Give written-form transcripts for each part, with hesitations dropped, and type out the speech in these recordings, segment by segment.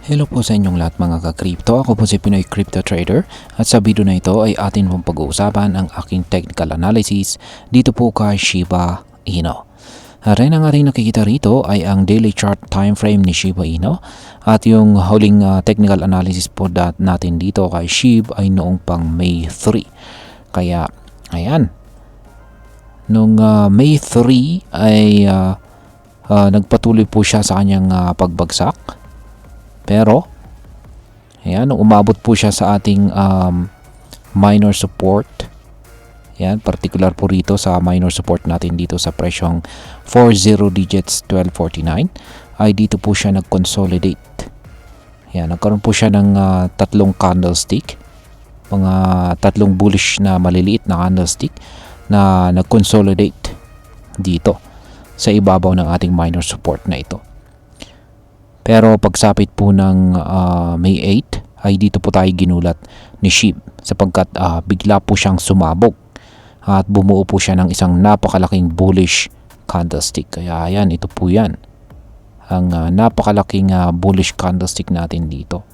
Hello po sa inyong lahat mga ka-crypto. Ako po si Pinoy Crypto Trader at sa video na ito ay atin pong pag-uusapan ang aking technical analysis dito po kay Shiba Inu. Rin ang ating nakikita rito ay ang daily chart time frame ni Shiba Inu at yung huling technical analysis po natin dito kay SHIB ay noong pang May 3. Kaya ayan, noong May 3 ay nagpatuloy po siya sa kanyang pagbagsak. Pero, ayan, nung umabot po siya sa ating minor support, ayan, particular po rito sa minor support natin dito sa presyong 40 digits 1249, ay dito po siya nag-consolidate. Ayan, nagkaroon po siya ng tatlong candlestick, mga tatlong bullish na maliliit na candlestick na nag-consolidate dito sa ibabaw ng ating minor support na ito. Pero pagsapit po ng May 8 ay dito po tayo ginulat ni SHIB sapagkat bigla po siyang sumabog at bumuo po siya ng isang napakalaking bullish candlestick. Kaya ayan, ito po yan. Ang napakalaking bullish candlestick natin dito.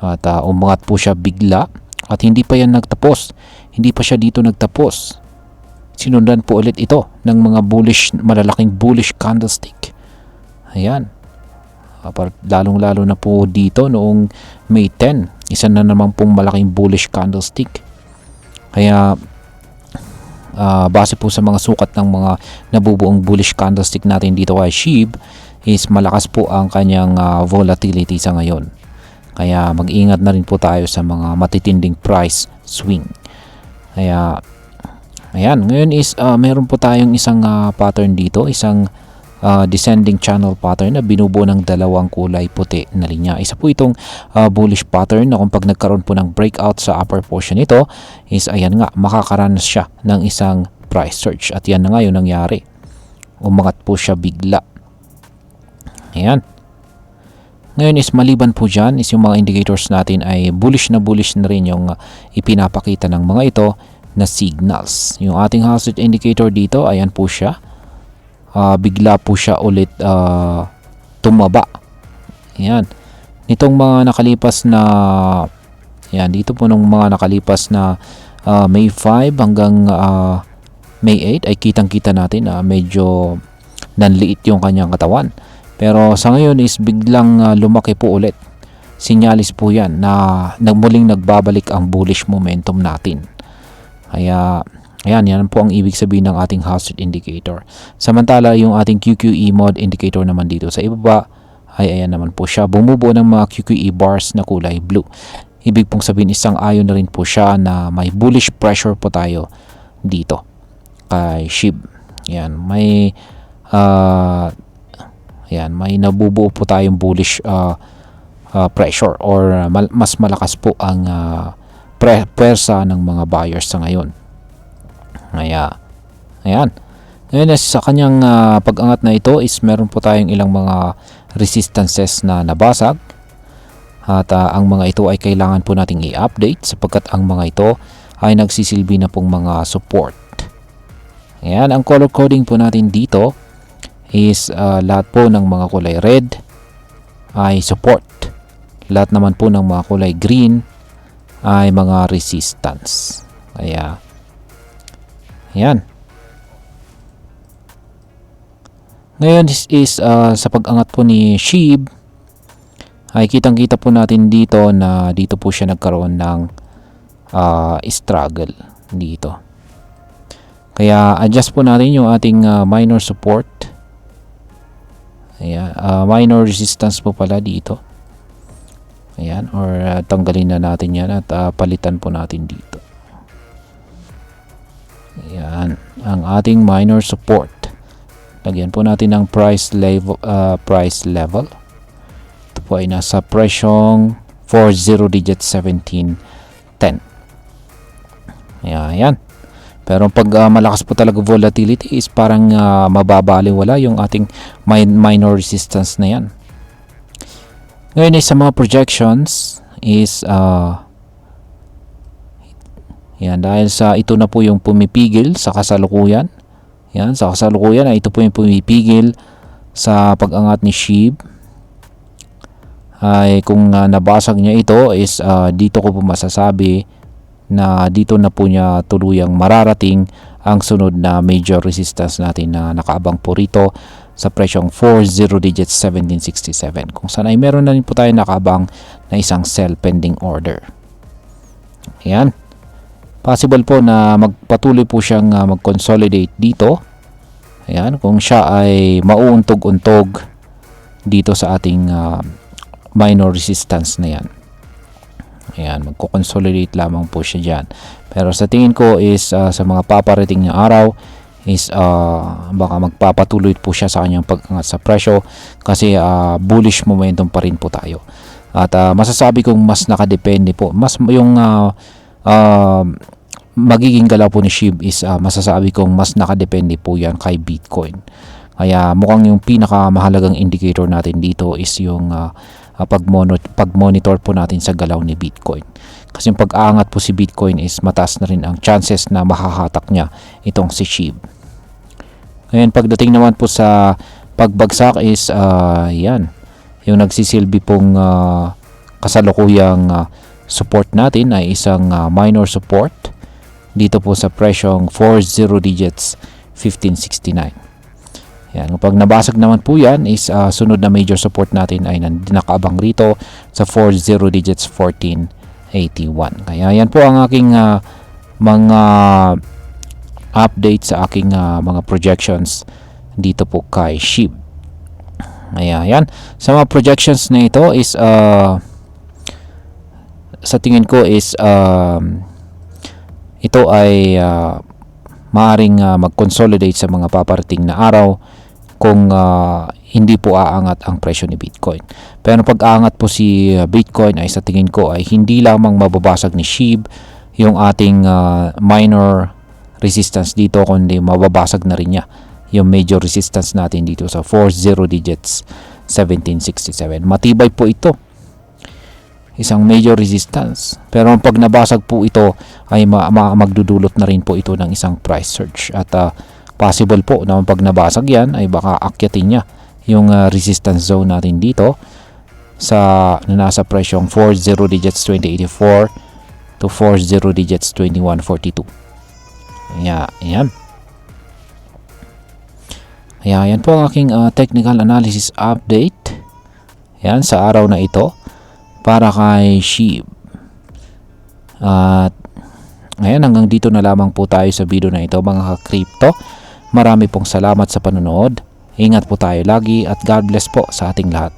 At umangat po siya bigla at hindi pa yan nagtapos. Hindi pa siya dito nagtapos. Sinundan po ulit ito ng mga malalaking bullish candlestick. Ayan. Lalong-lalo na po dito noong May 10, isa na naman pong malaking bullish candlestick. Kaya base po sa mga sukat ng mga nabubuong bullish candlestick natin dito kay SHIB is malakas po ang kanyang volatility sa ngayon. Kaya mag-ingat na rin po tayo sa mga matitinding price swing. Kaya ayan, ngayon is meron po tayong isang pattern dito, isang descending channel pattern na binubuo ng dalawang kulay puti na linya. Isa po itong bullish pattern na kung pag nagkaroon po ng breakout sa upper portion nito is ayan nga, makakaranas siya ng isang price surge at yan na nga yung nangyari. Umangat po siya bigla. Ayan. Ngayon is maliban po dyan is yung mga indicators natin ay bullish na rin yung ipinapakita ng mga ito na signals. Yung ating hazard indicator dito, ayan po siya. Bigla po siya ulit tumaba. Ayan. Nitong mga nakalipas na ayan, dito po nung mga nakalipas na May 5 hanggang May 8 ay kitang-kita natin medyo nanliit yung kanyang katawan. Pero sa ngayon is biglang lumaki po ulit. Sinyalis po yan na muling nagbabalik ang bullish momentum natin. Kaya ayan, yan po ang ibig sabihin ng ating hazard indicator. Samantala, yung ating QQE mode indicator naman dito sa ibaba, ay ayan naman po siya. Bumubuo ng mga QQE bars na kulay blue. Ibig pong sabihin, isang ayon na rin po siya na may bullish pressure po tayo dito kay SHIB. Yan, may nabubuo po tayong bullish pressure or mas malakas po ang pwersa ng mga buyers sa ngayon. Ayan. Ngayon sa kanyang pag-angat na ito is meron po tayong ilang mga resistances na nabasag. At ang mga ito ay kailangan po nating i-update sapagkat ang mga ito ay nagsisilbi na pong mga support. Ayan, ang color coding po natin dito is lahat po ng mga kulay red ay support. Lahat naman po ng mga kulay green ay mga resistance. Kaya ayan. Ngayon is sa pag-angat po ni SHIB ay kitang-kita po natin dito na dito po siya nagkaroon ng struggle dito. Kaya adjust po natin yung ating minor support. Ayan, minor resistance po pala dito. Ayan, or tanggalin na natin yan at palitan po natin dito. Ayan, ang ating minor support. Lagyan po natin ng price level. Ito po ay nasa presyong 40 digit 1710. Ayan. Pero pag malakas po talaga volatility is parang mababaliwala yung ating minor resistance na yan. Ngayon sa mga projections is yan, dahil sa ito na po yung pumipigil sa kasalukuyan. Yan, sa kasalukuyan ay ito po yung pumipigil sa pag-angat ni SHIB. ay kung nabasag niya ito is dito ko po masasabi na dito na po niya tuluyang mararating ang sunod na major resistance natin na nakaabang po rito sa presyong 40 digits 1767, kung saan ay meron na rin po tayo nakaabang na isang sell pending order. Ayan, possible po na magpatuloy po siyang mag-consolidate dito. Ayan, kung siya ay mauuntog-untog dito sa ating minor resistance na yan. Ayan, magko-consolidate lamang po siya dyan. Pero sa tingin ko is sa mga paparating na araw is baka magpapatuloy po siya sa kanyang pag-angat sa presyo kasi bullish momentum pa rin po tayo. At masasabi kong mas nakadepende po. Mas yung magiging galaw po ni SHIB is masasabi kong mas nakadepende po yan kay Bitcoin. Kaya mukhang yung pinakamahalagang indicator natin dito is yung pag-monitor po natin sa galaw ni Bitcoin. Kasi yung pag-aangat po si Bitcoin is mataas na rin ang chances na mahahatak niya itong si SHIB. Ngayon pagdating naman po sa pagbagsak is yan, yung nagsisilbi pong kasalukuyang support natin ay isang minor support dito po sa presyong 40 digits 1569. Yan, kapag nabasag naman po yan is sunod na major support natin ay nakaabang rito sa 40 digits 1481. Kaya yan po ang aking mga update sa aking mga projections dito po kay SHIB. Ayan, sa mga projections na ito is sa tingin ko is ito ay maaring mag-consolidate sa mga paparating na araw kung hindi po aangat ang presyo ni Bitcoin. Pero pag aangat po si Bitcoin ay sa tingin ko ay hindi lamang mababasag ni SHIB yung ating minor resistance dito, kundi mababasag na rin niya yung major resistance natin dito sa 40 digits 1767. Matibay po ito, isang major resistance. Pero pag nabasag po ito ay magdudulot na rin po ito ng isang price surge. At possible po na pag nabasag yan ay baka akyatin niya yung resistance zone natin dito sa nasa presyong 40 digits 2084 to 40 digits 2142. Ayan. Ayan po ang aking technical analysis update. Ayan, sa araw na ito para kay SHIB. At ngayon hanggang dito na lamang po tayo sa video na ito mga ka-crypto. Marami pong salamat sa panonood. Ingat po tayo lagi at God bless po sa ating lahat.